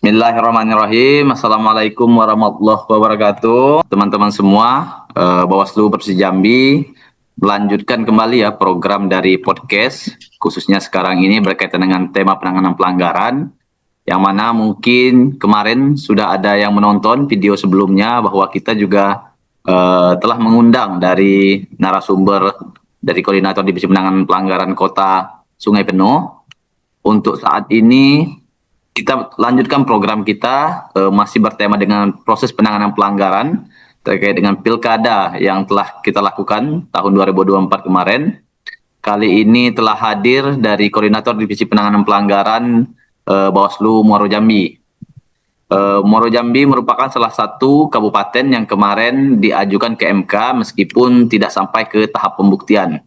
Bismillahirrahmanirrahim. Assalamualaikum warahmatullahi wabarakatuh. Teman-teman semua, Bawaslu Provinsi Jambi melanjutkan kembali ya program dari podcast, khususnya sekarang ini berkaitan dengan tema penanganan pelanggaran, yang mana mungkin kemarin sudah ada yang menonton video sebelumnya bahwa kita juga telah mengundang dari narasumber dari Koordinator Divisi Penanganan Pelanggaran Kota Sungai Penuh. Untuk saat ini kita lanjutkan program kita masih bertema dengan proses penanganan pelanggaran terkait dengan pilkada yang telah kita lakukan tahun 2024 kemarin. Kali ini telah hadir dari Koordinator Divisi Penanganan Pelanggaran Bawaslu Muaro Jambi. Muaro Jambi merupakan salah satu kabupaten yang kemarin diajukan ke MK meskipun tidak sampai ke tahap pembuktian.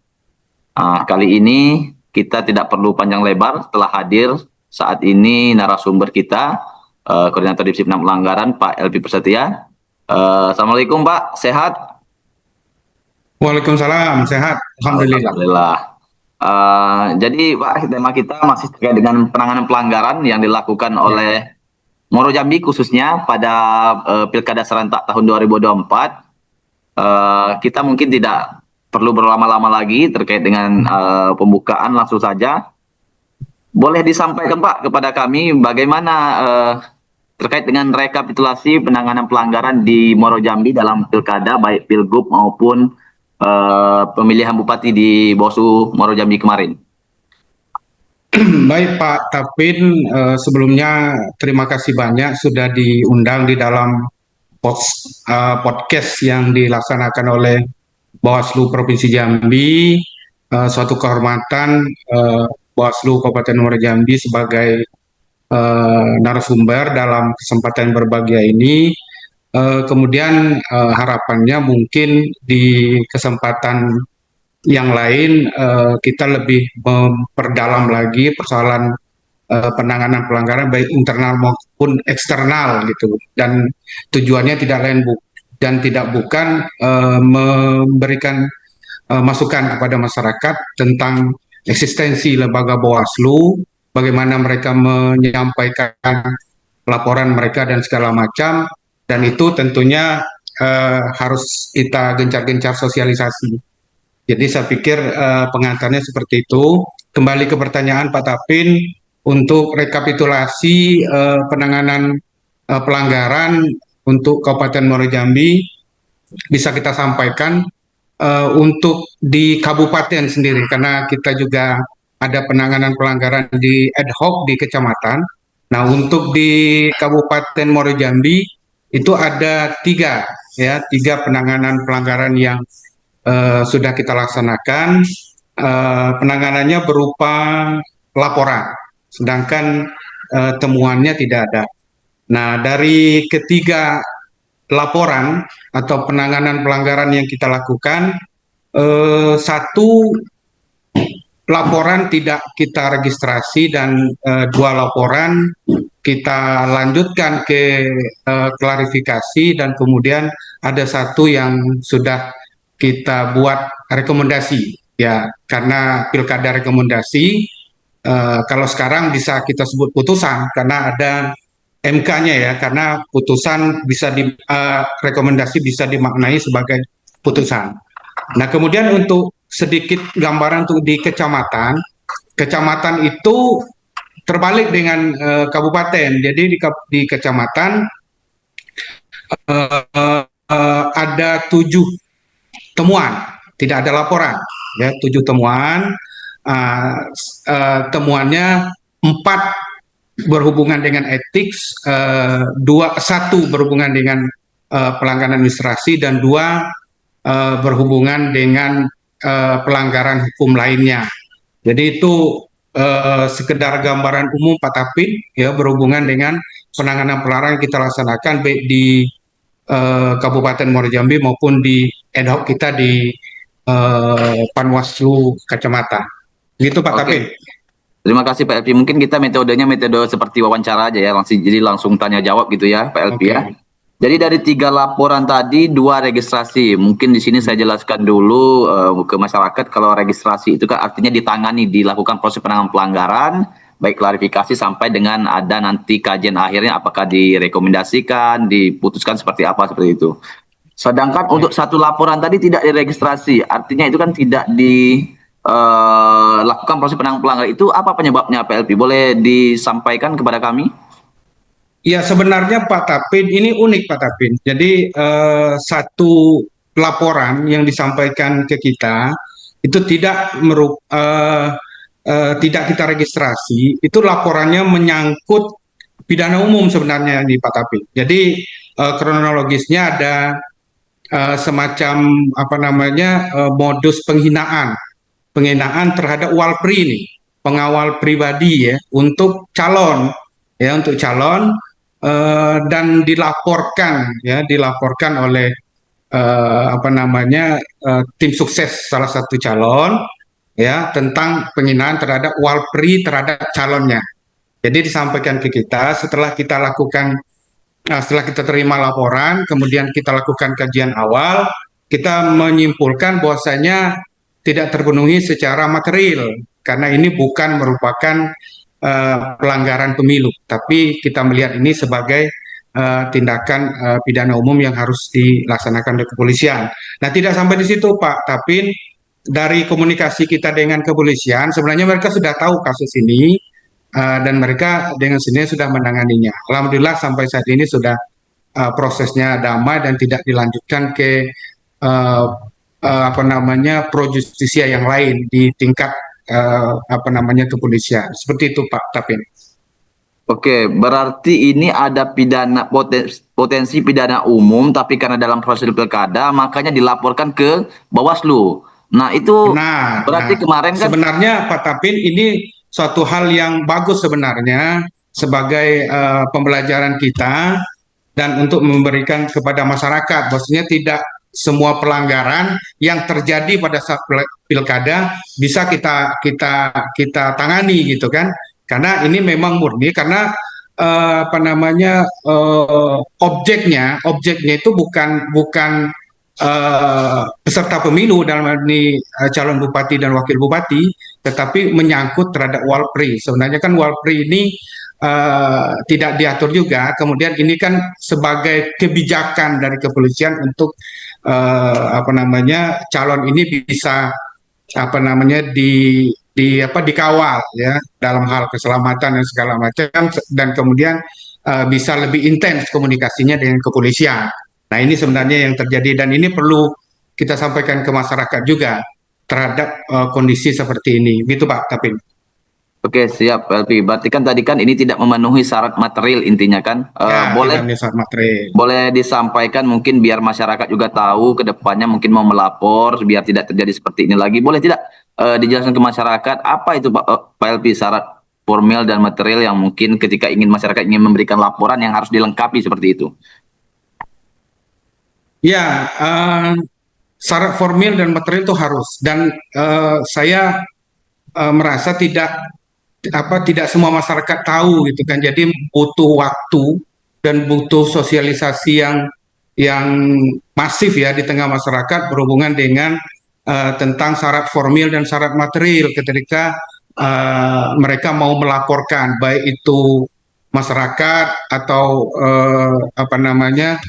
Kali ini kita tidak perlu panjang lebar, telah hadir saat ini narasumber kita, Koordinator Divisi Penanganan Pelanggaran, Pak Elvi Prasetya. Assalamualaikum Pak, sehat? Waalaikumsalam, sehat. Alhamdulillah. Alhamdulillah. Jadi Pak, tema kita masih terkait dengan penanganan pelanggaran yang dilakukan oleh Muaro Jambi khususnya pada Pilkada Serentak tahun 2024. Kita mungkin tidak perlu berlama-lama lagi terkait dengan pembukaan, langsung saja. Boleh disampaikan Pak kepada kami bagaimana terkait dengan rekapitulasi penanganan pelanggaran di Muaro Jambi dalam pilkada baik pilgub maupun pemilihan bupati di Bawaslu Muaro Jambi kemarin. Baik Pak Tapin, sebelumnya terima kasih banyak sudah diundang di dalam podcast yang dilaksanakan oleh Bawaslu Provinsi Jambi. Suatu kehormatan Bawaslu Kabupaten Muaro Jambi sebagai narasumber dalam kesempatan berbahagia ini. Kemudian harapannya mungkin di kesempatan yang lain kita lebih memperdalam lagi persoalan penanganan pelanggaran baik internal maupun eksternal gitu, dan tujuannya tidak lain dan tidak bukan memberikan masukan kepada masyarakat tentang eksistensi lembaga Bawaslu, bagaimana mereka menyampaikan laporan mereka dan segala macam, dan itu tentunya harus kita gencar-gencar sosialisasi. Jadi saya pikir pengantarnya seperti itu. Kembali ke pertanyaan Pak Tapin, untuk rekapitulasi penanganan pelanggaran untuk Kabupaten Muaro Jambi bisa kita sampaikan untuk di kabupaten sendiri, karena kita juga ada penanganan pelanggaran di ad hoc di kecamatan. Nah, untuk di Kabupaten Muaro Jambi itu ada tiga penanganan pelanggaran yang sudah kita laksanakan. Penanganannya berupa laporan, sedangkan temuannya tidak ada. Nah, dari ketiga laporan atau penanganan pelanggaran yang kita lakukan, satu laporan tidak kita registrasi dan dua laporan kita lanjutkan ke klarifikasi, dan kemudian ada satu yang sudah kita buat rekomendasi ya, karena pilkada rekomendasi kalau sekarang bisa kita sebut putusan karena ada MK-nya ya, karena putusan bisa rekomendasi bisa dimaknai sebagai putusan. Nah, kemudian untuk sedikit gambaran untuk di kecamatan, kecamatan itu terbalik dengan kabupaten. Jadi di kecamatan ada 7 temuan, tidak ada laporan ya, 7 temuan. Temuannya 4 berhubungan dengan etik, 1 berhubungan dengan pelanggaran administrasi, dan 2 berhubungan dengan pelanggaran hukum lainnya. Jadi itu sekedar gambaran umum Pak Tapin ya, berhubungan dengan penanganan pelanggaran yang kita laksanakan baik di Kabupaten Muaro Jambi maupun di ad hoc kita di Panwaslu Kacamata. Gitu Pak Tapin. Terima kasih Pak Elvi. Mungkin kita metodenya metode seperti wawancara aja ya, langsung tanya jawab gitu ya Pak Elvi ya. Jadi dari 3 laporan tadi 2 registrasi. Mungkin di sini saya jelaskan dulu ke masyarakat, kalau registrasi itu kan artinya ditangani, dilakukan proses penanganan pelanggaran baik klarifikasi sampai dengan ada nanti kajian akhirnya apakah direkomendasikan, diputuskan seperti apa seperti itu. Sedangkan untuk satu laporan tadi tidak diregistrasi, artinya itu kan tidak dilakukan proses penanganan pelanggaran. Itu apa penyebabnya Pak LP? Boleh disampaikan kepada kami? Ya, sebenarnya Pak Tapin ini unik Pak Tapin. Jadi satu laporan yang disampaikan ke kita itu tidak kita registrasi. Itu laporannya menyangkut pidana umum sebenarnya di Pak Tapin. Jadi kronologisnya ada semacam apa namanya modus penghinaan terhadap Walpri ini, pengawal pribadi ya untuk calon dan dilaporkan oleh apa namanya tim sukses salah satu calon ya tentang penghinaan terhadap Walpri terhadap calonnya. Jadi disampaikan ke kita setelah kita terima laporan, kemudian kita lakukan kajian awal, kita menyimpulkan bahwasanya tidak terpenuhi secara material karena ini bukan merupakan pelanggaran pemilu, tapi kita melihat ini sebagai tindakan pidana umum yang harus dilaksanakan oleh kepolisian. Nah, tidak sampai di situ, Pak, tapi dari komunikasi kita dengan kepolisian, sebenarnya mereka sudah tahu kasus ini dan mereka dengan sendirinya sudah menanganinya. Alhamdulillah sampai saat ini sudah prosesnya damai dan tidak dilanjutkan ke apa namanya pro justisia yang lain di tingkat apa namanya kepolisian. Seperti itu Pak Tapin. Oke, berarti ini ada potensi pidana umum, tapi karena dalam proses pilkada, makanya dilaporkan ke Bawaslu. Nah, itu Benar. berarti Nah, kemarin kan, sebenarnya Pak Tapin ini suatu hal yang bagus sebenarnya sebagai pembelajaran kita dan untuk memberikan kepada masyarakat bahwasanya tidak semua pelanggaran yang terjadi pada saat pilkada bisa kita tangani gitu kan, karena ini memang murni karena apa namanya objeknya itu bukan peserta pemilu dalam hal ini calon bupati dan wakil bupati, tetapi menyangkut terhadap Walpri. Sebenarnya kan Walpri ini tidak diatur juga. Kemudian ini kan sebagai kebijakan dari kepolisian untuk apa namanya calon ini bisa apa namanya dikawal ya dalam hal keselamatan dan segala macam dan kemudian bisa lebih intens komunikasinya dengan kepolisian. Nah, ini sebenarnya yang terjadi dan ini perlu kita sampaikan ke masyarakat juga terhadap kondisi seperti ini. Gitu Pak Tapin. oke siap LP. Berarti kan tadi kan ini tidak memenuhi syarat material intinya kan. Ya, Boleh tidak menyesat materi. boleh disampaikan mungkin biar masyarakat juga tahu ke depannya mungkin mau melapor biar tidak terjadi seperti ini lagi. Boleh tidak dijelaskan ke masyarakat apa itu Pak LP syarat formil dan material yang mungkin ketika masyarakat ingin memberikan laporan yang harus dilengkapi seperti itu. Ya, syarat formil dan material itu harus dan saya merasa tidak semua masyarakat tahu gitu kan. Jadi butuh waktu dan butuh sosialisasi yang masif ya di tengah masyarakat berhubungan dengan tentang syarat formil dan syarat material ketika mereka mau melaporkan baik itu masyarakat atau apa namanya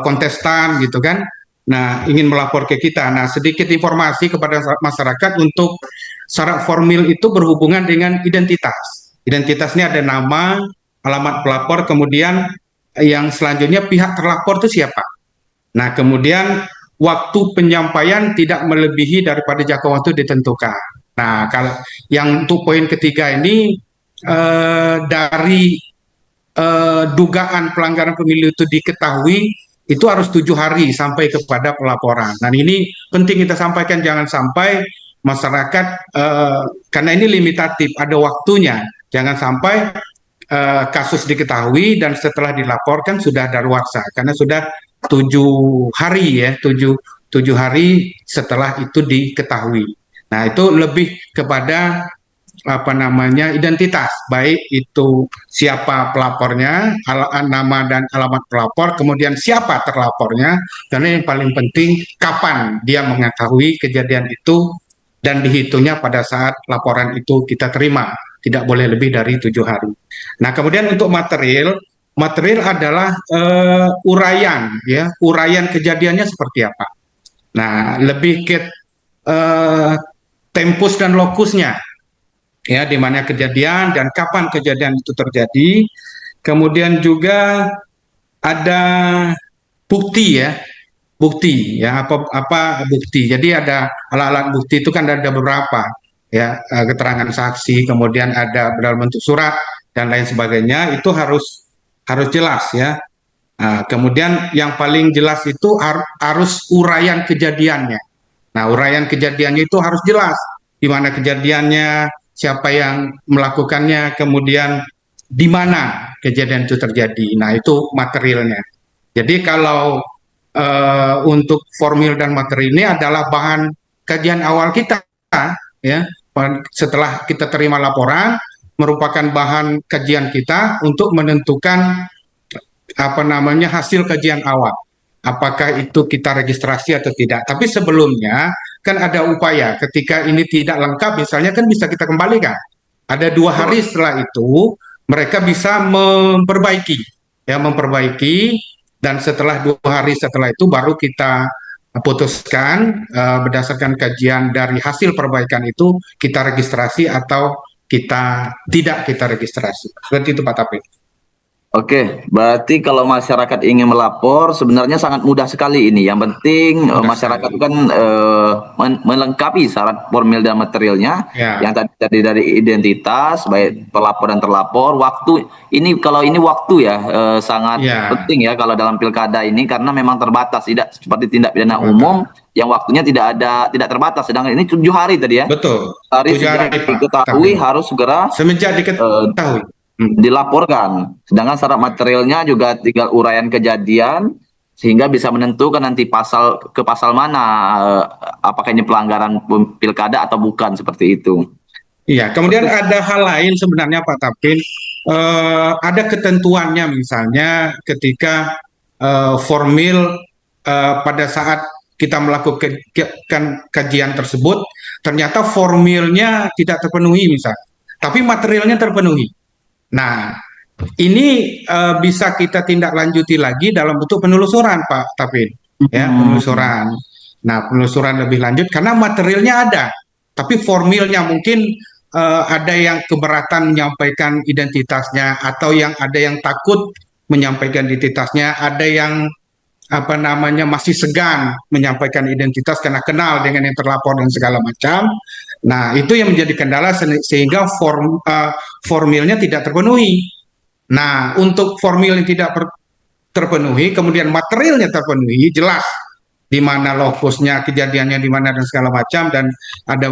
kontestan gitu kan. Nah, ingin melapor ke kita. Nah, sedikit informasi kepada masyarakat untuk syarat formil itu berhubungan dengan identitas. Identitasnya ada nama, alamat pelapor, kemudian yang selanjutnya pihak terlapor itu siapa. Nah, kemudian waktu penyampaian tidak melebihi daripada jangka waktu ditentukan. Nah, kalau yang untuk poin ketiga ini dari dugaan pelanggaran pemilu itu diketahui itu harus 7 hari sampai kepada pelaporan. Dan ini penting kita sampaikan, jangan sampai masyarakat karena ini limitatif, ada waktunya. Jangan sampai kasus diketahui dan setelah dilaporkan sudah daluarsa karena sudah 7 hari ya, 7 hari setelah itu diketahui. Nah, itu lebih kepada apa namanya identitas, baik itu siapa pelapornya, nama dan alamat pelapor, kemudian siapa terlapornya, karena yang paling penting kapan dia mengetahui kejadian itu dan dihitungnya pada saat laporan itu kita terima. tidak boleh lebih dari 7 hari. Nah, kemudian untuk material, material adalah uraian, ya, uraian kejadiannya seperti apa. Nah, lebih ke eh, tempus dan lokusnya, ya, di mana kejadian dan kapan kejadian itu terjadi. Kemudian juga ada bukti, ya, bukti, ya, apa bukti. Jadi ada alat-alat bukti itu kan ada beberapa, ya, keterangan saksi, kemudian ada dalam bentuk surat dan lain sebagainya, itu harus harus jelas, ya. Nah, kemudian yang paling jelas itu harus uraian kejadiannya. Nah, uraian kejadiannya itu harus jelas di mana kejadiannya, siapa yang melakukannya, kemudian di mana kejadian itu terjadi. Nah, itu materialnya. Jadi kalau untuk formil dan materi ini adalah bahan kajian awal kita, ya. Setelah kita terima laporan, merupakan bahan kajian kita untuk menentukan apa namanya hasil kajian awal. Apakah itu kita registrasi atau tidak. Tapi sebelumnya kan ada upaya ketika ini tidak lengkap, misalnya kan bisa kita kembalikan. Ada 2 hari setelah itu mereka bisa memperbaiki, ya, memperbaiki, dan setelah 2 hari setelah itu baru kita putuskan berdasarkan kajian dari hasil perbaikan itu kita registrasi atau kita tidak kita registrasi. Seperti itu Pak Tapin. Oke, berarti kalau masyarakat ingin melapor sebenarnya sangat mudah sekali ini. Yang penting Mudah masyarakat sekali. kan melengkapi syarat formil dan materialnya. Ya, Yang tadi dari identitas, baik pelapor dan terlapor. Waktu ini kalau ini waktu ya sangat ya, penting ya kalau dalam pilkada ini karena memang terbatas, tidak seperti tindak pidana terbatas. umum yang waktunya tidak terbatas. Sedangkan ini 7 hari tadi ya. Betul. Hari 7 hari sejak Pak diketahui Tapin. harus segera Semenjak eh, diketahui. Hmm. dilaporkan. Sedangkan syarat materialnya juga tinggal uraian kejadian sehingga bisa menentukan nanti pasal mana apakah ini pelanggaran pilkada atau bukan seperti itu. Iya, kemudian ada hal lain sebenarnya Pak Tapin. Ada ketentuannya, misalnya ketika formil pada saat kita melakukan kajian tersebut ternyata formilnya tidak terpenuhi misalnya, tapi materialnya terpenuhi. Nah, ini bisa kita tindak lanjuti lagi dalam bentuk penelusuran, Pak Tapin. Ya, Hmm. penelusuran. Nah, penelusuran lebih lanjut karena materialnya ada, tapi formilnya mungkin ada yang keberatan menyampaikan identitasnya, atau yang ada yang takut menyampaikan identitasnya, ada yang apa namanya masih segan menyampaikan identitas karena kenal dengan yang terlapor dan segala macam. Nah, itu yang menjadi kendala sehingga formilnya tidak terpenuhi. Nah, untuk formil yang tidak terpenuhi, kemudian materialnya terpenuhi, jelas di mana lokusnya, kejadiannya di mana dan segala macam, dan ada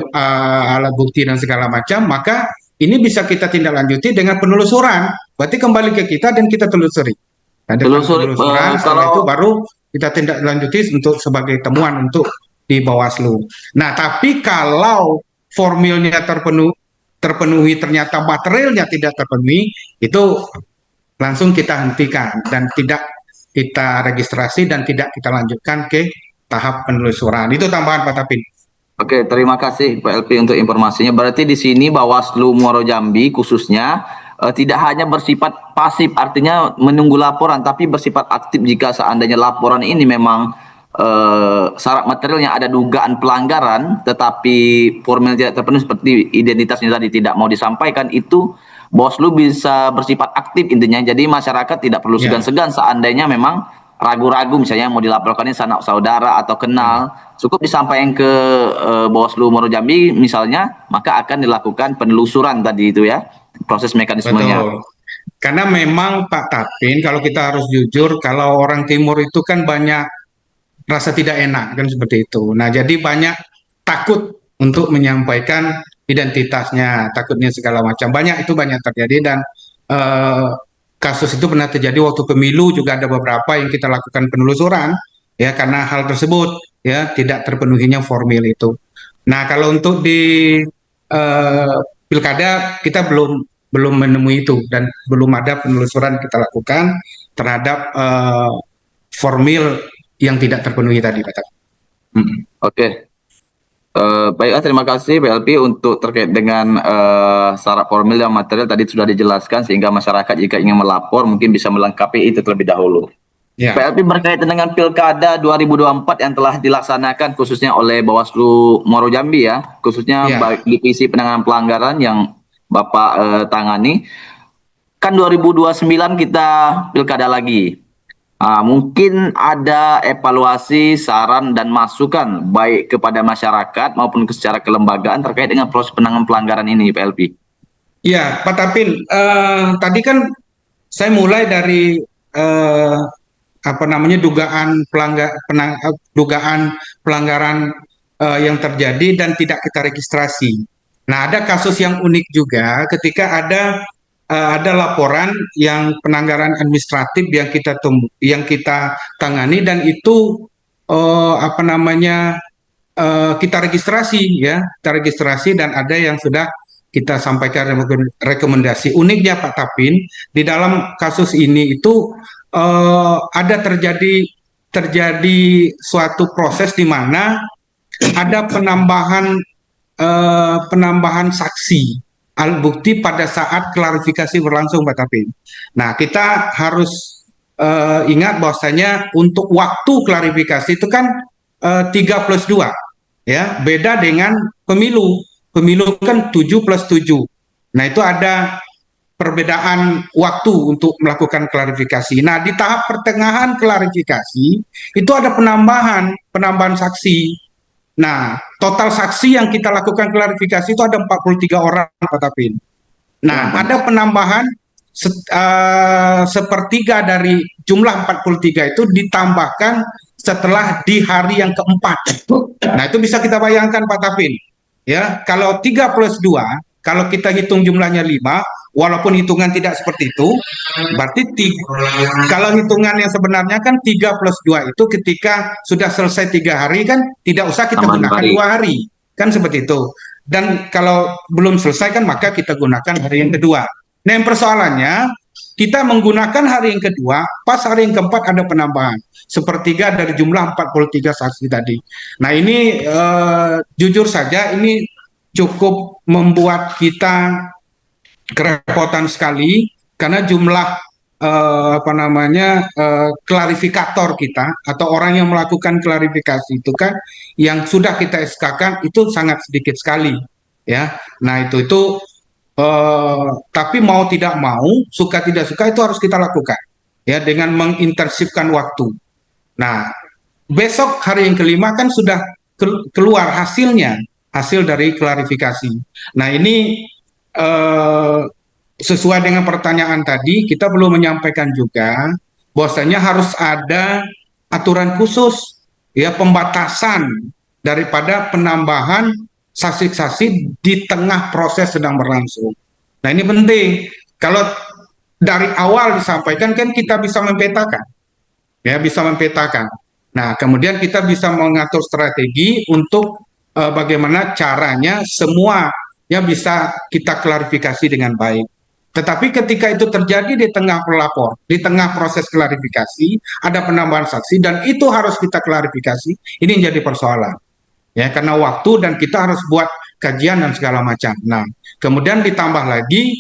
alat bukti dan segala macam, maka ini bisa kita tindak lanjuti dengan penelusuran. Berarti kembali ke kita dan kita telusuri. Nah, dengan Telusuri penelusuran setelah kalau itu baru kita tindak lanjuti untuk sebagai temuan untuk di Bawaslu. Nah, tapi kalau formilnya terpenuhi ternyata materialnya tidak terpenuhi, itu langsung kita hentikan dan tidak kita registrasi dan tidak kita lanjutkan ke tahap penelusuran. Itu tambahan Pak Tapin. Oke, terima kasih Pak LP untuk informasinya. Berarti di sini Bawaslu Muaro Jambi khususnya tidak hanya bersifat pasif, artinya menunggu laporan, tapi bersifat aktif jika seandainya laporan ini memang syarat materialnya ada dugaan pelanggaran, tetapi formil tidak terpenuhi seperti identitasnya tadi tidak mau disampaikan, itu Bawaslu bisa bersifat aktif intinya. Jadi masyarakat tidak perlu Ya, segan-segan seandainya memang ragu-ragu misalnya mau dilaporkan ini sanak saudara atau betul. kenal, cukup disampaikan ke Bawaslu Muaro Jambi misalnya, maka akan dilakukan penelusuran tadi itu ya, proses mekanismenya. Betul. Karena memang Pak Tapin, kalau kita harus jujur, kalau orang timur itu kan banyak rasa tidak enak kan seperti itu. Nah, jadi banyak takut untuk menyampaikan identitasnya, takutnya segala macam. Banyak itu banyak terjadi, dan eh, kasus itu pernah terjadi waktu pemilu juga ada beberapa yang kita lakukan penelusuran, ya, karena hal tersebut, ya, tidak terpenuhinya formil itu. Nah, kalau untuk di eh, pilkada kita belum belum menemui itu, dan belum ada penelusuran kita lakukan terhadap formil yang tidak terpenuhi tadi, Pak. Hmm. Oke. Baiklah, terima kasih PLP untuk terkait dengan syarat formil dan material tadi sudah dijelaskan sehingga masyarakat jika ingin melapor mungkin bisa melengkapi itu terlebih dahulu. Ya, PLP berkaitan dengan Pilkada 2024 yang telah dilaksanakan khususnya oleh Bawaslu Muaro Jambi ya, khususnya ya. divisi penanganan pelanggaran yang Bapak tangani. Kan 2029 kita Pilkada lagi. Mungkin ada evaluasi, saran, dan masukan baik kepada masyarakat maupun secara kelembagaan terkait dengan proses penanganan pelanggaran ini, PLP. Ya, Pak Tapin, tadi kan saya mulai dari apa namanya dugaan pelanggaran yang terjadi dan tidak kita registrasi. Nah, ada kasus yang unik juga ketika ada laporan yang pelanggaran administratif yang kita tangani dan itu apa namanya kita registrasi ya, kita registrasi dan ada yang sudah kita sampaikan rekomendasi. Uniknya Pak Tapin, di dalam kasus ini itu ada terjadi suatu proses di mana ada penambahan saksi alat bukti pada saat klarifikasi berlangsung Pak Tapin. Nah, kita harus ingat bahwasanya untuk waktu klarifikasi itu kan 3+2 ya, beda dengan pemilu. Pemilu kan 7+7. Nah, itu ada perbedaan waktu untuk melakukan klarifikasi. Nah, di tahap pertengahan klarifikasi itu ada penambahan saksi. Nah, total saksi yang kita lakukan klarifikasi itu ada 43 orang, Pak Tapin. Nah, ada penambahan sepertiga dari jumlah 43 itu ditambahkan setelah di hari yang keempat. Nah, itu bisa kita bayangkan Pak Tapin. Ya, kalau 3+2, kalau kita hitung jumlahnya 5, walaupun hitungan tidak seperti itu, berarti kalau hitungan yang sebenarnya kan 3+2 itu ketika sudah selesai 3 hari kan tidak usah kita gunakan 2 hari. Kan seperti itu. Dan kalau belum selesai kan maka kita gunakan hari yang kedua. Nah, yang persoalannya kita menggunakan hari yang kedua, pas hari yang keempat ada penambahan. Sepertiga dari jumlah 43 saksi tadi. Nah, ini jujur saja ini cukup membuat kita kerepotan sekali karena jumlah apa namanya klarifikator kita atau orang yang melakukan klarifikasi itu kan yang sudah kita SK-kan itu sangat sedikit sekali ya. Nah, itu tapi mau tidak mau, suka tidak suka itu harus kita lakukan ya dengan mengintensifkan waktu. Nah, besok hari yang kelima kan sudah keluar hasil dari klarifikasi. Nah, ini eh, sesuai dengan pertanyaan tadi, kita belum menyampaikan juga bahwasanya harus ada aturan khusus ya pembatasan daripada penambahan saksi-saksi di tengah proses sedang berlangsung. Nah, ini penting. Kalau dari awal disampaikan kan kita bisa memetakan, ya bisa memetakan. Nah, kemudian kita bisa mengatur strategi untuk bagaimana caranya semuanya bisa kita klarifikasi dengan baik. Tetapi ketika itu terjadi di tengah pelapor, di tengah proses klarifikasi, ada penambahan saksi dan itu harus kita klarifikasi, ini jadi persoalan. Ya, karena waktu dan kita harus buat kajian dan segala macam. Nah, kemudian ditambah lagi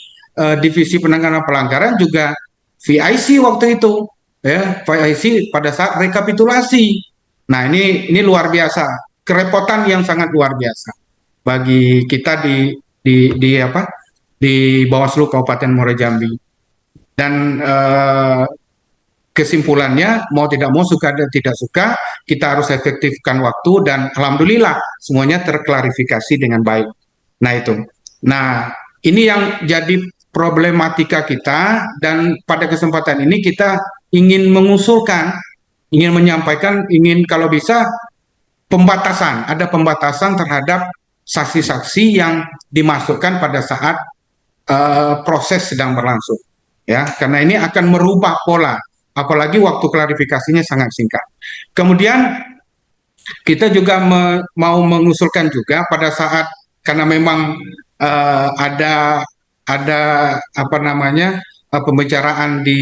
divisi penanganan pelanggaran juga VIC waktu itu, ya VIC pada saat rekapitulasi. Nah, ini luar biasa, kerepotan yang sangat luar biasa bagi kita di apa di Bawaslu Kabupaten Muaro Jambi. Dan kesimpulannya mau tidak mau suka dan tidak suka kita harus efektifkan waktu dan alhamdulillah semuanya terklarifikasi dengan baik. Nah, itu. Nah, ini yang jadi problematika kita dan pada kesempatan ini kita ingin mengusulkan, ingin menyampaikan, ingin kalau bisa ada pembatasan terhadap saksi-saksi yang dimasukkan pada saat proses sedang berlangsung. Ya, karena ini akan merubah pola, apalagi waktu klarifikasinya sangat singkat. Kemudian kita juga mau mengusulkan juga pada saat karena memang ada apa namanya pembicaraan di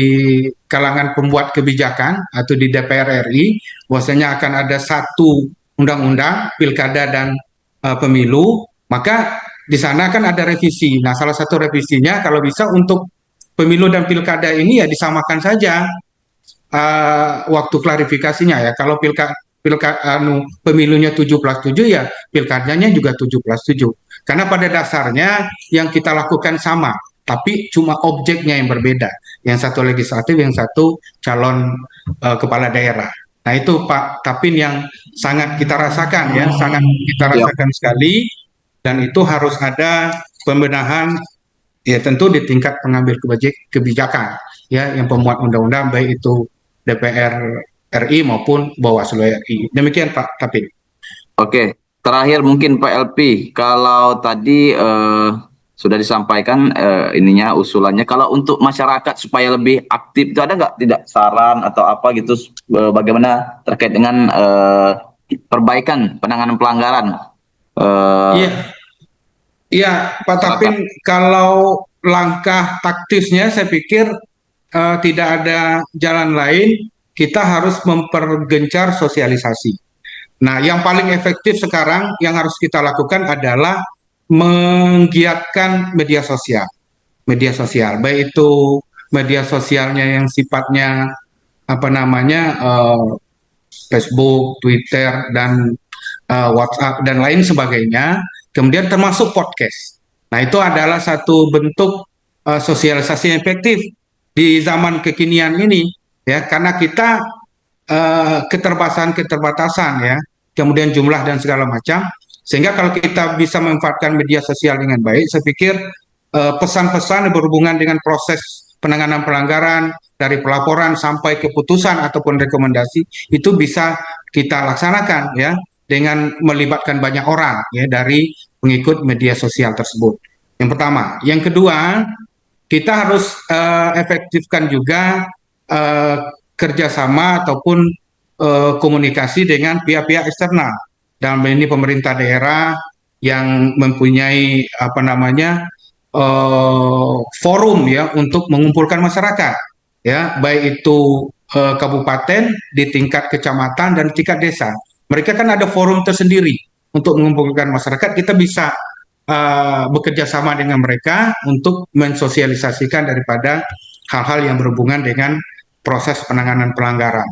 kalangan pembuat kebijakan atau di DPR RI bahwasanya akan ada satu undang-undang pilkada dan pemilu, maka di sana kan ada revisi. Nah, salah satu revisinya kalau bisa untuk pemilu dan pilkada ini ya disamakan saja waktu klarifikasinya ya. Kalau pemilunya 7+7 ya pilkadanya juga 7+7. Karena pada dasarnya yang kita lakukan sama, tapi cuma objeknya yang berbeda. Yang satu legislatif, yang satu calon kepala daerah. Nah itu Pak Tapin yang sangat kita rasakan ya, sangat kita Siap. rasakan sekali, dan itu harus ada pembenahan ya tentu di tingkat pengambil kebijakan ya yang pembuat undang-undang baik itu DPR RI maupun Bawaslu RI. Demikian Pak Tapin. Oke, terakhir mungkin Pak LP, kalau tadi sudah disampaikan ininya usulannya, kalau untuk masyarakat supaya lebih aktif itu ada nggak tidak saran atau apa gitu bagaimana terkait dengan perbaikan penanganan pelanggaran? Iya, iya Pak Masyarakat. Tapin, kalau langkah taktisnya saya pikir tidak ada jalan lain, kita harus mempergencar sosialisasi. Nah, yang paling efektif sekarang yang harus kita lakukan adalah menggiatkan media sosial. Media sosial, baik itu media sosialnya yang sifatnya apa namanya Facebook, Twitter, dan WhatsApp dan lain sebagainya. Kemudian termasuk podcast. Nah itu adalah satu bentuk sosialisasi yang efektif di zaman kekinian ini, ya karena kita keterbatasan ya, kemudian jumlah dan segala macam, sehingga kalau kita bisa memanfaatkan media sosial dengan baik, saya pikir pesan-pesan berhubungan dengan proses penanganan pelanggaran dari pelaporan sampai keputusan ataupun rekomendasi itu bisa kita laksanakan ya dengan melibatkan banyak orang ya dari pengikut media sosial tersebut. Yang pertama, yang kedua kita harus efektifkan juga uh, kerjasama ataupun komunikasi dengan pihak-pihak eksternal. Dalam ini pemerintah daerah yang mempunyai apa namanya forum ya untuk mengumpulkan masyarakat, ya baik itu kabupaten di tingkat kecamatan dan tingkat desa. Mereka kan ada forum tersendiri untuk mengumpulkan masyarakat. Kita bisa bekerja sama dengan mereka untuk mensosialisasikan daripada hal-hal yang berhubungan dengan proses penanganan pelanggaran.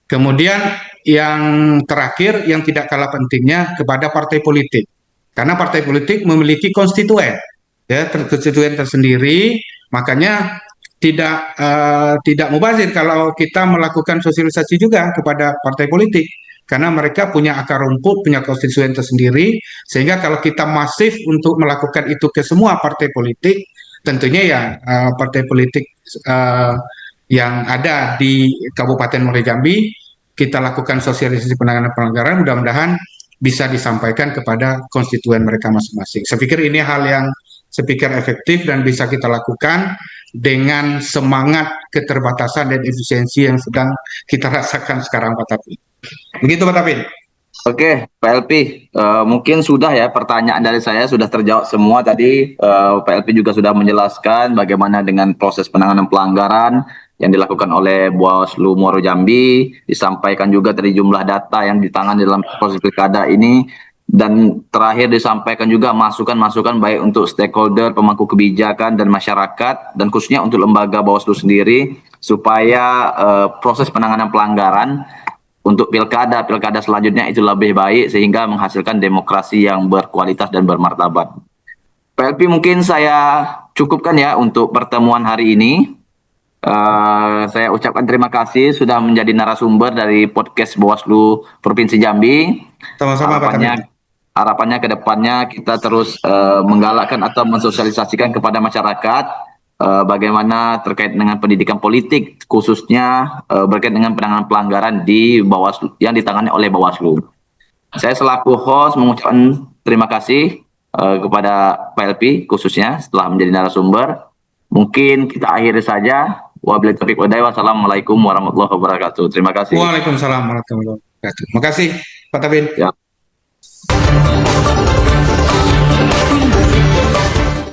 Kemudian yang terakhir yang tidak kalah pentingnya kepada partai politik. Karena partai politik memiliki konstituen, ya konstituen tersendiri, makanya tidak mubazir kalau kita melakukan sosialisasi juga kepada partai politik karena mereka punya akar rumput, punya konstituen tersendiri, sehingga kalau kita masif untuk melakukan itu ke semua partai politik, tentunya ya partai politik uh, yang ada di Kabupaten Muara Jambi, kita lakukan sosialisasi penanganan pelanggaran, mudah-mudahan bisa disampaikan kepada konstituen mereka masing-masing. Saya pikir ini hal yang saya pikir efektif dan bisa kita lakukan dengan semangat keterbatasan dan efisiensi yang sedang kita rasakan sekarang Pak Tapi. Begitu Pak Tapin. Oke, Pak LP, mungkin sudah ya pertanyaan dari saya sudah terjawab semua tadi. Pak LP juga sudah menjelaskan bagaimana dengan proses penanganan pelanggaran yang dilakukan oleh Bawaslu Muaro Jambi, disampaikan juga tadi jumlah data yang ditangani dalam proses pilkada ini, dan terakhir disampaikan juga masukan-masukan baik untuk stakeholder, pemangku kebijakan, dan masyarakat, dan khususnya untuk lembaga Bawaslu sendiri, supaya proses penanganan pelanggaran untuk pilkada selanjutnya itu lebih baik sehingga menghasilkan demokrasi yang berkualitas dan bermartabat. PLP mungkin saya cukupkan ya untuk pertemuan hari ini. Saya ucapkan terima kasih sudah menjadi narasumber dari podcast Bawaslu Provinsi Jambi. Sama-sama Pak Tapin. Harapannya ke depannya kita terus menggalakkan atau mensosialisasikan kepada masyarakat bagaimana terkait dengan pendidikan politik, khususnya berkaitan dengan penanganan pelanggaran di Bawaslu yang ditangani oleh Bawaslu. Saya selaku host mengucapkan terima kasih kepada PLP khususnya setelah menjadi narasumber. Mungkin kita akhiri saja. Wabillahi taufiq wal hidayah. Wassalamualaikum warahmatullahi wabarakatuh. Terima kasih. Waalaikumsalam warahmatullahi wabarakatuh. Terima kasih Pak Tapin. Ya.